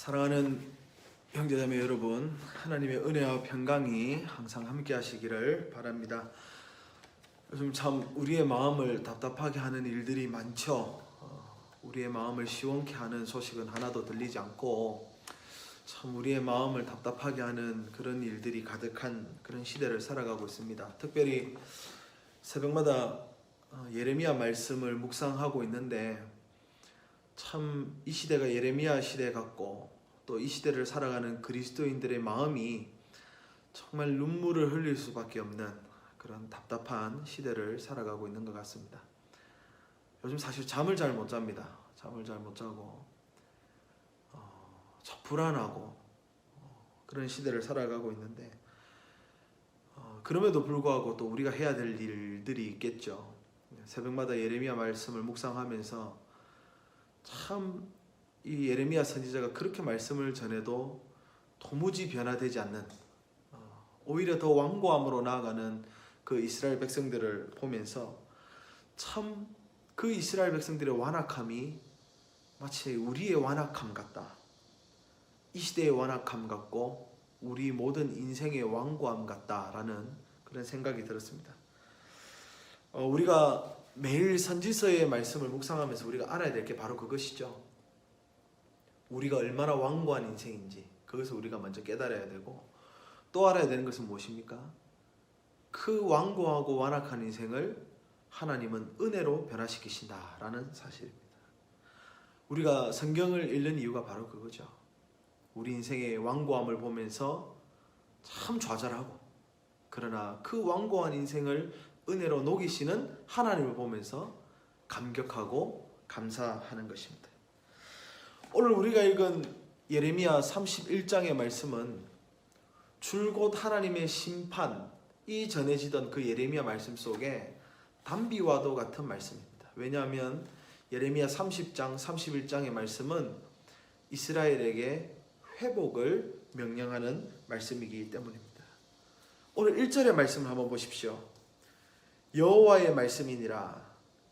사랑하는 형제자매 여러분, 하나님의 은혜와 평강이 항상 함께 하시기를 바랍니다. 요즘 참 우리의 마음을 답답하게 하는 일들이 많죠. 우리의 마음을 시원케 하는 소식은 하나도 들리지 않고 참 우리의 마음을 답답하게 하는 그런 일들이 가득한 그런 시대를 살아가고 있습니다. 특별히 새벽마다 예레미야 말씀을 묵상하고 있는데 참 이 시대가 예레미야 시대 같고 또 이 시대를 살아가는 그리스도인들의 마음이 정말 눈물을 흘릴 수밖에 없는 그런 답답한 시대를 살아가고 있는 것 같습니다. 요즘 사실 잠을 잘 못 잡니다. 잠을 잘 못 자고 참 불안하고 그런 시대를 살아가고 있는데 그럼에도 불구하고 또 우리가 해야 될 일들이 있겠죠. 새벽마다 예레미야 말씀을 묵상하면서 참 이 예레미야 선지자가 그렇게 말씀을 전해도 도무지 변화되지 않는 오히려 더 완고함으로 나아가는 그 이스라엘 백성들을 보면서 참 그 이스라엘 백성들의 완악함이 마치 우리의 완악함 같다. 이 시대의 완악함 같고 우리 모든 인생의 완고함 같다라는 그런 생각이 들었습니다. 우리가 매일 선지서의 말씀을 묵상하면서 우리가 알아야 될 게 바로 그것이죠. 우리가 얼마나 완고한 인생인지 그것을 우리가 먼저 깨달아야 되고 또 알아야 되는 것은 무엇입니까? 그 완고하고 완악한 인생을 하나님은 은혜로 변화시키신다라는 사실입니다. 우리가 성경을 읽는 이유가 바로 그거죠. 우리 인생의 완고함을 보면서 참 좌절하고 그러나 그 완고한 인생을 은혜로 녹이시는 하나님을 보면서 감격하고 감사하는 것입니다. 오늘 우리가 읽은 예레미야 31장의 말씀은 줄곧 하나님의 심판이 전해지던 그 예레미야 말씀 속에 단비와도 같은 말씀입니다. 왜냐하면 예레미야 30장, 31장의 말씀은 이스라엘에게 회복을 명령하는 말씀이기 때문입니다. 오늘 1절의 말씀을 한번 보십시오. 여호와의 말씀이니라.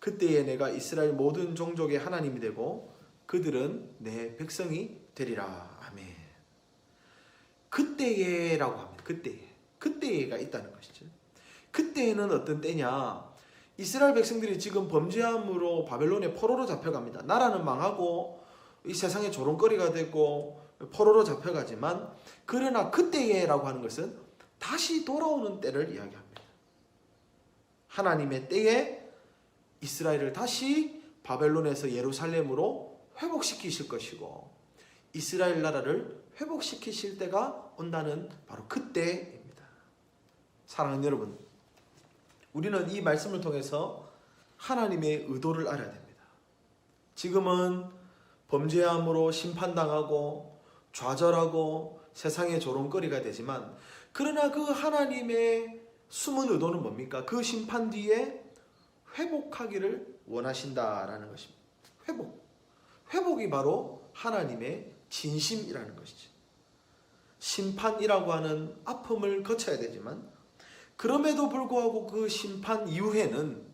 그때에 내가 이스라엘 모든 종족의 하나님이 되고 그들은 내 백성이 되리라. 아멘. 그때에라고 합니다. 그때에가 있다는 것이죠. 그때에는 어떤 때냐? 이스라엘 백성들이 지금 범죄함으로 바벨론의 포로로 잡혀갑니다. 나라는 망하고 이 세상의 조롱거리가 되고 포로로 잡혀가지만 그러나 그때에라고 하는 것은 다시 돌아오는 때를 이야기합니다. 하나님의 때에 이스라엘을 다시 바벨론에서 예루살렘으로 회복시키실 것이고 이스라엘 나라를 회복시키실 때가 온다는 바로 그때입니다. 사랑하는 여러분, 우리는 이 말씀을 통해서 하나님의 의도를 알아야 됩니다. 지금은 범죄함으로 심판당하고 좌절하고 세상의 조롱거리가 되지만 그러나 그 하나님의 숨은 의도는 뭡니까? 그 심판 뒤에 회복하기를 원하신다라는 것입니다. 회복이 바로 하나님의 진심이라는 것이죠. 심판이라고 하는 아픔을 거쳐야 되지만 그럼에도 불구하고 그 심판 이후에는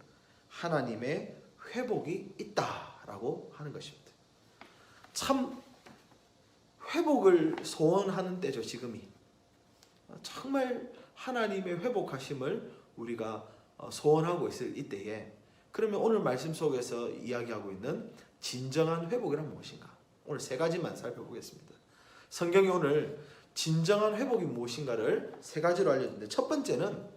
하나님의 회복이 있다라고 하는 것입니다. 참 회복을 소원하는 때죠. 지금이 정말 하나님의 회복하심을 우리가 소원하고 있을 이때에 그러면 오늘 말씀 속에서 이야기하고 있는 진정한 회복이란 무엇인가? 오늘 세 가지만 살펴보겠습니다. 성경이 오늘 진정한 회복이 무엇인가를 세 가지로 알려주는데 첫 번째는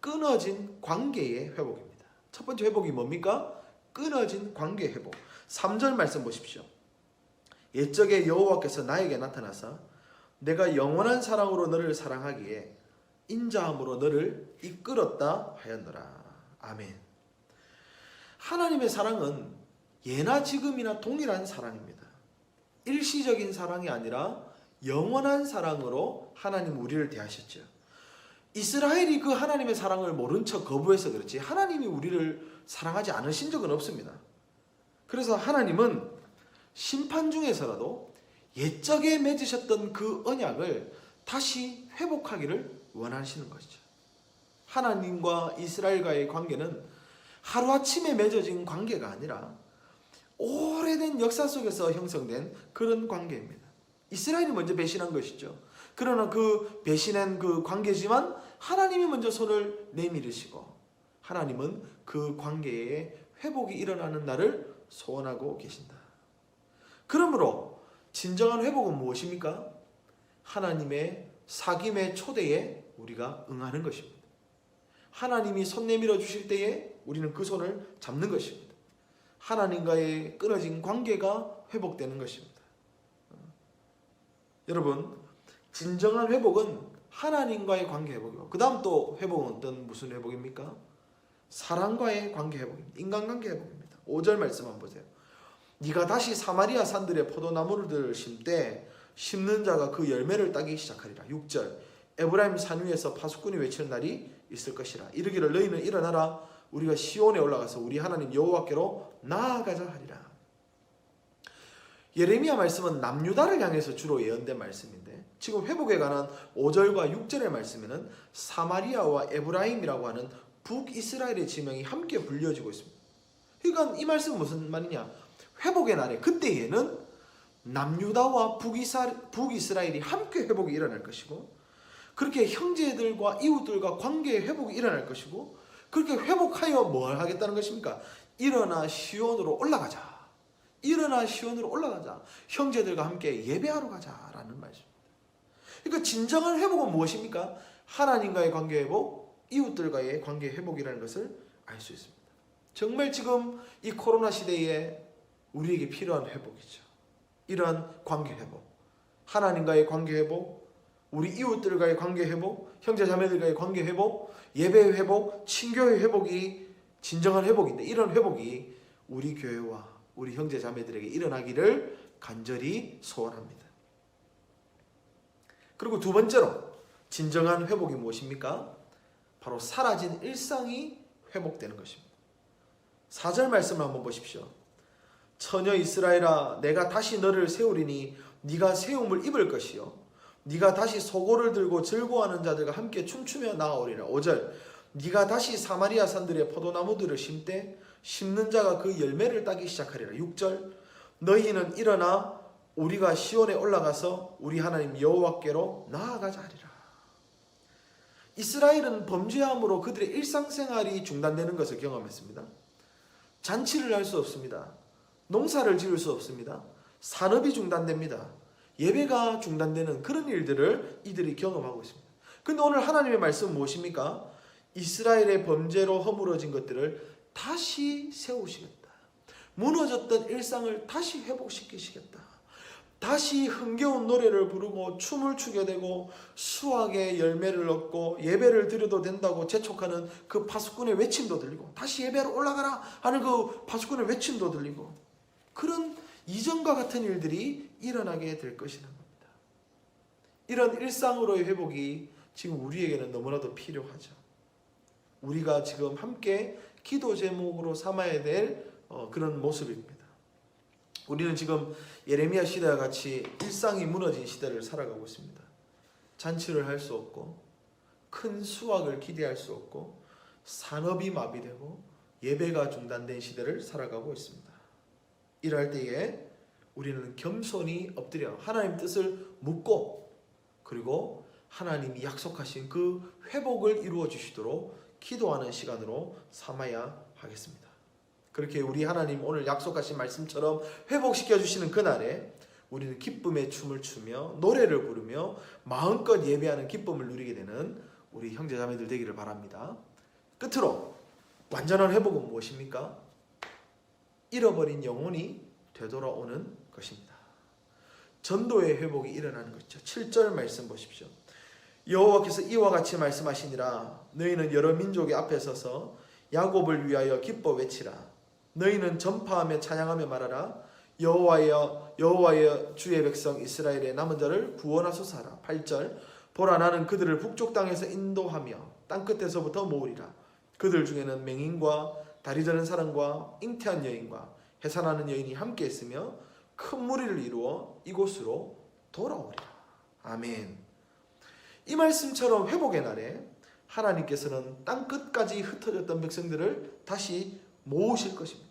끊어진 관계의 회복입니다. 첫 번째 회복이 뭡니까? 끊어진 관계의 회복. 3절 말씀 보십시오. 옛적에 여호와께서 나에게 나타나사 내가 영원한 사랑으로 너를 사랑하기에 인자함으로 너를 이끌었다 하였노라. 아멘. 하나님의 사랑은 예나 지금이나 동일한 사랑입니다. 일시적인 사랑이 아니라 영원한 사랑으로 하나님 우리를 대하셨죠. 이스라엘이 그 하나님의 사랑을 모른 척 거부해서 그렇지 하나님이 우리를 사랑하지 않으신 적은 없습니다. 그래서 하나님은 심판 중에서라도 옛적에 맺으셨던 그 언약을 다시 회복하기를 원하시는 것이죠. 하나님과 이스라엘과의 관계는 하루아침에 맺어진 관계가 아니라 오래된 역사 속에서 형성된 그런 관계입니다. 이스라엘이 먼저 배신한 것이죠. 그러나 그 배신한 그 관계지만 하나님이 먼저 손을 내밀으시고 하나님은 그 관계에 회복이 일어나는 날을 소원하고 계신다. 그러므로 진정한 회복은 무엇입니까? 하나님의 사귐의 초대에 우리가 응하는 것입니다. 하나님이 손 내밀어 주실 때에 우리는 그 손을 잡는 것입니다. 하나님과의 끊어진 관계가 회복되는 것입니다. 여러분, 진정한 회복은 하나님과의 관계 회복이고, 그 다음 또 회복은 무슨 회복입니까? 사람과의 관계 회복입니다. 인간관계 회복입니다. 5절 말씀 한번 보세요. 네가 다시 사마리아 산들의 포도나무를 심되 심는 자가 그 열매를 따기 시작하리라. 6절 에브라임 산 위에서 파수꾼이 외치는 날이 있을 것이라. 이르기를 너희는 일어나라 우리가 시온에 올라가서 우리 하나님 여호와께로 나아가자 하리라. 예레미야 말씀은 남유다를 향해서 주로 예언된 말씀인데 지금 회복에 관한 5절과 6절의 말씀에는 사마리아와 에브라임이라고 하는 북이스라엘의 지명이 함께 불려지고 있습니다. 그러니까 이 말씀은 무슨 말이냐? 회복의 날에 그때에는 남유다와 북이스라엘이 함께 회복이 일어날 것이고 그렇게 형제들과 이웃들과 관계의 회복이 일어날 것이고 그렇게 회복하여 뭘 하겠다는 것입니까? 일어나 시온으로 올라가자. 일어나 시온으로 올라가자. 형제들과 함께 예배하러 가자라는 말입니다. 그러니까 진정한 회복은 무엇입니까? 하나님과의 관계 회복, 이웃들과의 관계 회복이라는 것을 알 수 있습니다. 정말 지금 이 코로나 시대에 우리에게 필요한 회복이죠. 이러한 관계 회복, 하나님과의 관계 회복, 우리 이웃들과의 관계 회복, 형제 자매들과의 관계 회복, 예배 회복, 친교의 회복이 진정한 회복인데 이런 회복이 우리 교회와 우리 형제 자매들에게 일어나기를 간절히 소원합니다. 그리고 두 번째로 진정한 회복이 무엇입니까? 바로 사라진 일상이 회복되는 것입니다. 4절 말씀을 한번 보십시오. 처녀 이스라엘아 내가 다시 너를 세우리니 네가 세움을 입을 것이요 네가 다시 소고를 들고 즐거워하는 자들과 함께 춤추며 나아오리라. 5절 네가 다시 사마리아 산들의 포도나무들을 심되 심는 자가 그 열매를 따기 시작하리라. 6절 너희는 일어나 우리가 시온에 올라가서 우리 하나님 여호와께로 나아가자 하리라. 이스라엘은 범죄함으로 그들의 일상생활이 중단되는 것을 경험했습니다. 잔치를 할 수 없습니다. 농사를 지을 수 없습니다. 산업이 중단됩니다. 예배가 중단되는 그런 일들을 이들이 경험하고 있습니다. 그런데 오늘 하나님의 말씀은 무엇입니까? 이스라엘의 범죄로 허물어진 것들을 다시 세우시겠다. 무너졌던 일상을 다시 회복시키시겠다. 다시 흥겨운 노래를 부르고 춤을 추게 되고 수확의 열매를 얻고 예배를 드려도 된다고 재촉하는 그 파수꾼의 외침도 들리고 다시 예배로 올라가라 하는 그 파수꾼의 외침도 들리고 그런 이전과 같은 일들이 일어나게 될 것이라는 겁니다. 이런 일상으로의 회복이 지금 우리에게는 너무나도 필요하죠. 우리가 지금 함께 기도 제목으로 삼아야 될 그런 모습입니다. 우리는 지금 예레미야 시대와 같이 일상이 무너진 시대를 살아가고 있습니다. 잔치를 할 수 없고 큰 수확을 기대할 수 없고 산업이 마비되고 예배가 중단된 시대를 살아가고 있습니다. 이럴 때에 우리는 겸손히 엎드려 하나님 뜻을 묻고 그리고 하나님이 약속하신 그 회복을 이루어 주시도록 기도하는 시간으로 삼아야 하겠습니다. 그렇게 우리 하나님 오늘 약속하신 말씀처럼 회복시켜 주시는 그날에 우리는 기쁨의 춤을 추며 노래를 부르며 마음껏 예배하는 기쁨을 누리게 되는 우리 형제자매들 되기를 바랍니다. 끝으로 완전한 회복은 무엇입니까? 잃어버린 영혼이 되돌아오는 것입니다. 전도의 회복이 일어나는 것이죠. 7절 말씀 보십시오. 여호와께서 이와 같이 말씀하시니라 너희는 여러 민족의 앞에 서서 야곱을 위하여 기뻐 외치라. 너희는 전파하며 찬양하며 말하라. 여호와여 주의 백성 이스라엘의 남은 자를 구원하소서 하라. 8절 보라 나는 그들을 북쪽 땅에서 인도하며 땅끝에서부터 모으리라. 그들 중에는 맹인과 다리 저는 사람과 잉태한 여인과 해산하는 여인이 함께 있으며 큰 무리를 이루어 이곳으로 돌아오리라. 아멘. 이 말씀처럼 회복의 날에 하나님께서는 땅끝까지 흩어졌던 백성들을 다시 모으실 것입니다.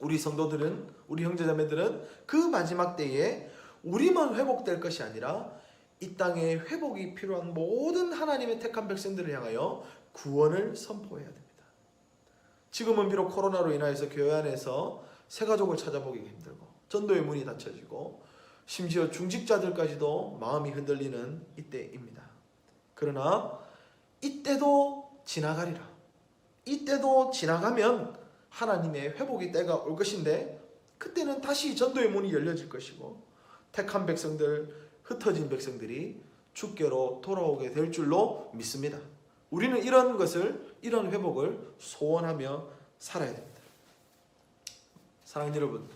우리 성도들은 우리 형제자매들은 그 마지막 때에 우리만 회복될 것이 아니라 이 땅에 회복이 필요한 모든 하나님의 택한 백성들을 향하여 구원을 선포해야 됩니다. 지금은 비록 코로나로 인하여서 교회 안에서 새 가족을 찾아보기 힘들고 전도의 문이 닫혀지고 심지어 중직자들까지도 마음이 흔들리는 이때입니다. 그러나 이때도 지나가리라. 이때도 지나가면 하나님의 회복의 때가 올 것인데 그때는 다시 전도의 문이 열려질 것이고 택한 백성들, 흩어진 백성들이 주께로 돌아오게 될 줄로 믿습니다. 우리는 이런 것을, 이런 회복을 소원하며 살아야 됩니다. 사랑하는 여러분,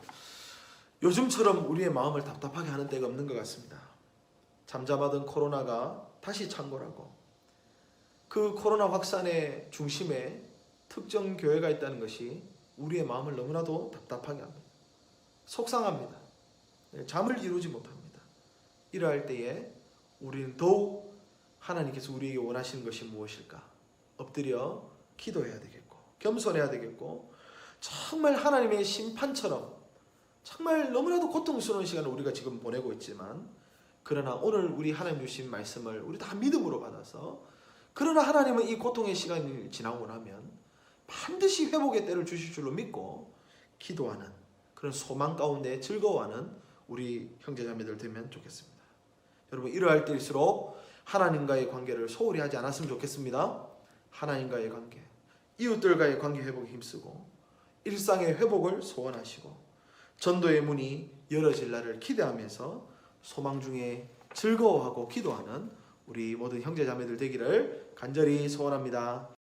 요즘처럼 우리의 마음을 답답하게 하는 때가 없는 것 같습니다. 잠잠하던 코로나가 다시 창궐하고 그 코로나 확산의 중심에 특정 교회가 있다는 것이 우리의 마음을 너무나도 답답하게 합니다. 속상합니다. 잠을 이루지 못합니다. 이러할 때에 우리는 더욱 하나님께서 우리에게 원하시는 것이 무엇일까? 엎드려 기도해야 되겠고 겸손해야 되겠고 정말 하나님의 심판처럼 정말 너무나도 고통스러운 시간을 우리가 지금 보내고 있지만 그러나 오늘 우리 하나님 주신 말씀을 우리 다 믿음으로 받아서 그러나 하나님은 이 고통의 시간이 지나고 나면 반드시 회복의 때를 주실 줄로 믿고 기도하는 그런 소망 가운데 즐거워하는 우리 형제자매들 되면 좋겠습니다. 여러분 이러할 때일수록 하나님과의 관계를 소홀히 하지 않았으면 좋겠습니다. 하나님과의 관계, 이웃들과의 관계 회복에 힘쓰고 일상의 회복을 소원하시고 전도의 문이 열어질 날을 기대하면서 소망 중에 즐거워하고 기도하는 우리 모든 형제자매들 되기를 간절히 소원합니다.